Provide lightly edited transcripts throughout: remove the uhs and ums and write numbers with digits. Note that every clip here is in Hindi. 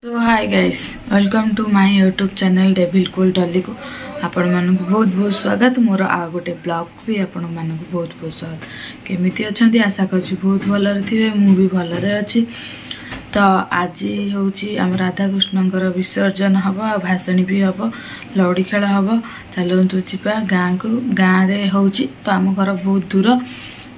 तो hi guys, welcome to my YouTube channel devil cool dolly को आपण मानक बहुत बहुत स्वागत। मोर आ गोटे ब्लॉग भी आपण मानक बहुत बहुत स्वागत। केमिति अछंती आशा करछि बहुत भलरे थिबे, मु भी भलरे अछि। तो आज होची हम राधा कृष्णंकर विसर्जन हब, भाषणी भी हब, लौड़ी खेल हब। चलतु जीवा गाँ को, गाँव रे होची तो आम घर बहुत दूर।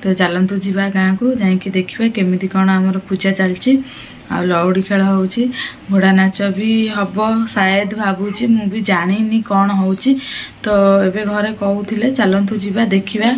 तो चलतु जीवा गाँ को जाइकी देखिबा केमिति कोन हमर पूजा चलची। आ लौड़ी खेल होची, घोड़ा नाच भी हब शायद भाबुची, मु भी जानिनी कौन होची। तो एबे घरे कहूथिले चलंतु जीवा देखिबा।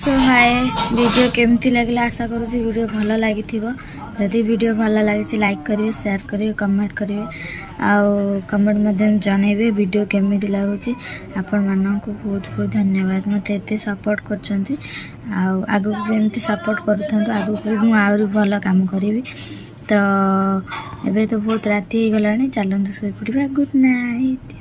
सो हाय वीडियो केमती लगे आशा करुँच वीडियो भल लगी जदि वीडियो भल लगी लाइक करेंगे शेयर करेंगे कमेंट करेंगे आउ कमेंट मध्यम जनइबे वीडियो केमती लगुच आपण मानक बहुत बहुत धन्यवाद मत एत सपोर्ट कर आगू भी एमती सपोर्ट करूँ आगू भी मुझे आहरी भल काम करी तो एबे तो बहुत राति हो गलानी चलते शोपड़ा गुड नाइट।